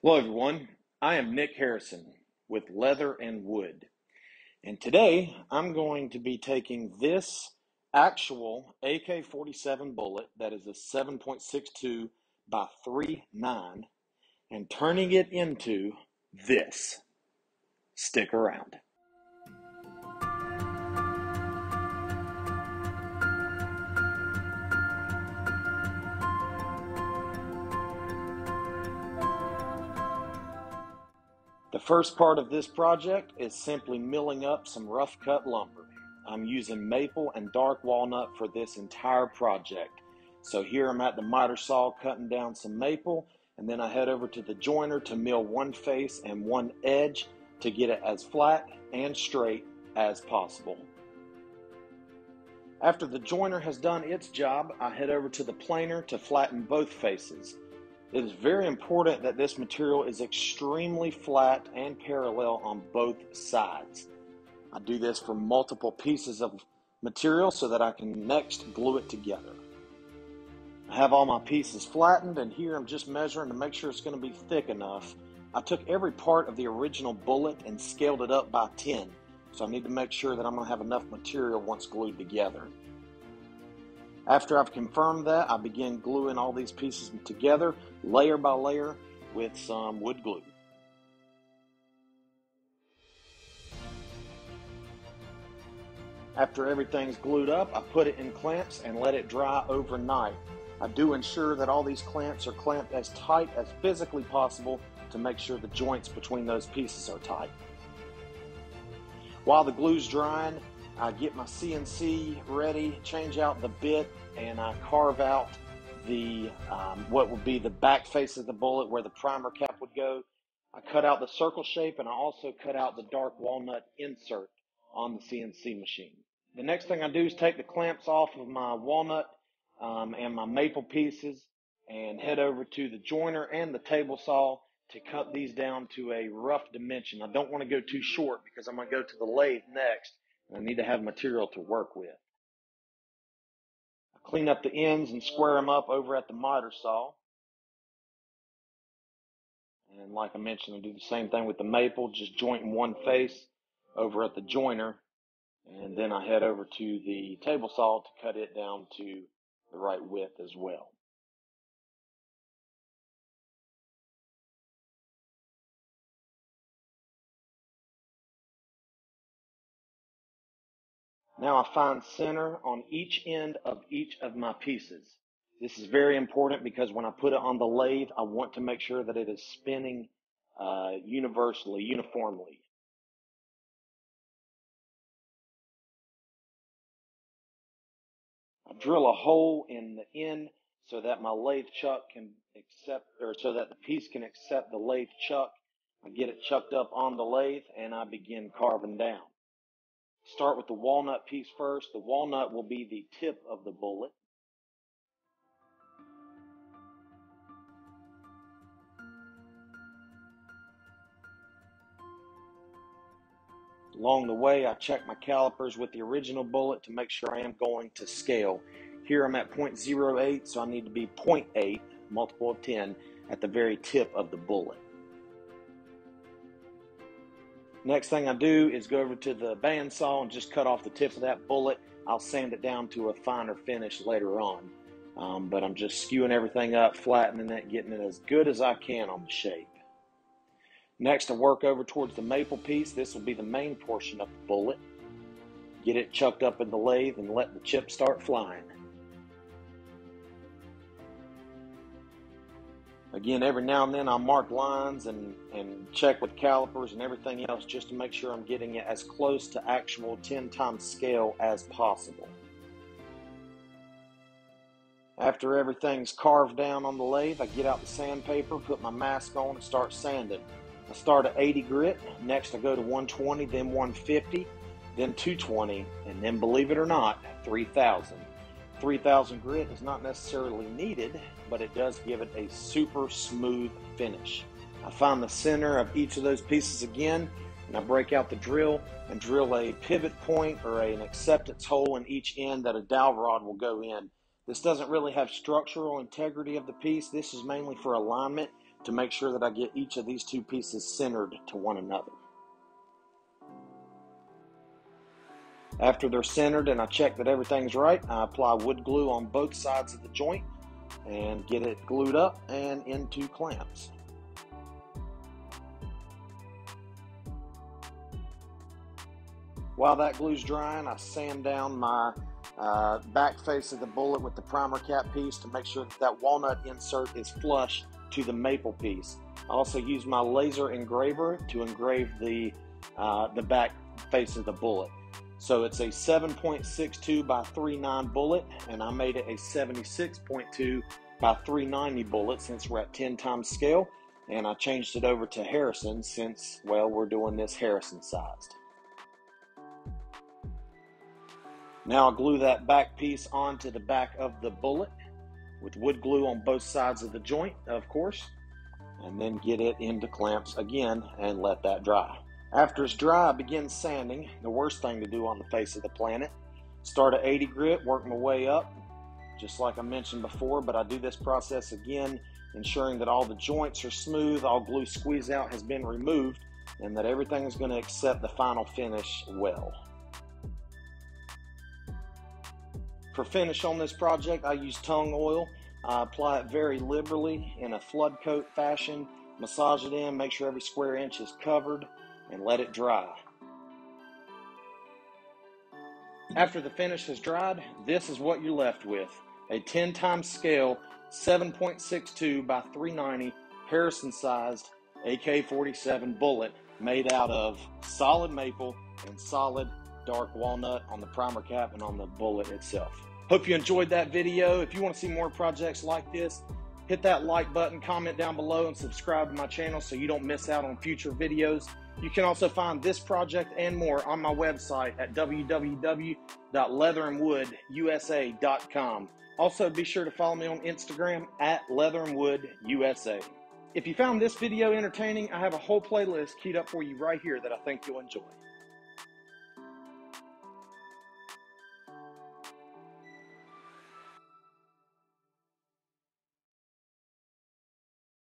Hello everyone, I am Nick Harrison with Leather and Wood, and today I'm going to be taking this actual AK-47 bullet that is a 7.62 by 3.9 and turning it into this. Stick around. The first part of this project is simply milling up some rough cut lumber. I'm using maple and dark walnut for this entire project. So here I'm at the miter saw cutting down some maple, and then I head over to the joiner to mill one face and one edge to get it as flat and straight as possible. After the joiner has done its job, I head over to the planer to flatten both faces. It is very important that this material is extremely flat and parallel on both sides. I do this for multiple pieces of material so that I can next glue it together. I have all my pieces flattened, and here I'm just measuring to make sure it's going to be thick enough. I took every part of the original bullet and scaled it up by 10, so I need to make sure that I'm going to have enough material once glued together. After I've confirmed that, I begin gluing all these pieces together, layer by layer, with some wood glue. After everything's glued up, I put it in clamps and let it dry overnight. I do ensure that all these clamps are clamped as tight as physically possible to make sure the joints between those pieces are tight. While the glue's drying, I get my CNC ready, change out the bit, and I carve out the what would be the back face of the bullet where the primer cap would go. I cut out the circle shape, and I also cut out the dark walnut insert on the CNC machine. The next thing I do is take the clamps off of my walnut and my maple pieces and head over to the joiner and the table saw to cut these down to a rough dimension. I don't want to go too short because I'm going to go to the lathe next. I need to have material to work with. I clean up the ends and square them up over at the miter saw. And like I mentioned, I do the same thing with the maple, just jointing one face over at the joiner. And then I head over to the table saw to cut it down to the right width as well. Now I find center on each end of each of my pieces. This is very important because when I put it on the lathe, I want to make sure that it is spinning uniformly. I drill a hole in the end so that my lathe chuck can accept, or so that the piece can accept the lathe chuck. I get it chucked up on the lathe and I begin carving down. Start with the walnut piece first. The walnut will be the tip of the bullet. Along the way, I check my calipers with the original bullet to make sure I am going to scale. Here I'm at 0.08, so I need to be 0.8, multiple of 10, at the very tip of the bullet. Next thing I do is go over to the bandsaw and just cut off the tip of that bullet. I'll sand it down to a finer finish later on. But I'm just skewing everything up, flattening it, getting it as good as I can on the shape. Next, I work over towards the maple piece. This will be the main portion of the bullet. Get it chucked up in the lathe and let the chips start flying. Again, every now and then I'll mark lines and check with calipers and everything else just to make sure I'm getting it as close to actual 10 times scale as possible. After everything's carved down on the lathe, I get out the sandpaper, put my mask on, and start sanding. I start at 80 grit, next I go to 120, then 150, then 220, and then, believe it or not, 3,000. 3,000 grit is not necessarily needed, but it does give it a super smooth finish. I find the center of each of those pieces again, and I break out the drill and drill a pivot point or an acceptance hole in each end that a dowel rod will go in. This doesn't really have structural integrity of the piece. This is mainly for alignment to make sure that I get each of these two pieces centered to one another. After they're centered and I check that everything's right, I apply wood glue on both sides of the joint and get it glued up and into clamps. While that glue's drying, I sand down my back face of the bullet with the primer cap piece to make sure that that walnut insert is flush to the maple piece. I also use my laser engraver to engrave the back face of the bullet. So it's a 7.62 by 3.9 bullet, and I made it a 76.2 by 390 bullet since we're at 10 times scale, and I changed it over to Harrison since, well, we're doing this Harrison sized. Now I'll glue that back piece onto the back of the bullet with wood glue on both sides of the joint, of course, and then get it into clamps again and let that dry. After it's dry, I begin sanding, the worst thing to do on the face of the planet. Start at 80 grit, work my way up, just like I mentioned before, but I do this process again, ensuring that all the joints are smooth, all glue squeeze out has been removed, and that everything is going to accept the final finish well. For finish on this project, I use tung oil. I apply it very liberally in a flood coat fashion, massage it in, make sure every square inch is covered, and let it dry. After the finish has dried, this is what you're left with. A 10 times scale 7.62 by 390 Harrison sized AK-47 bullet made out of solid maple and solid dark walnut on the primer cap and on the bullet itself. Hope you enjoyed that video. If you want to see more projects like this, hit that like button, comment down below, and subscribe to my channel so you don't miss out on future videos. You can also find this project and more on my website at www.leatherandwoodusa.com. Also, be sure to follow me on Instagram at leatherandwoodusa. If you found this video entertaining, I have a whole playlist queued up for you right here that I think you'll enjoy.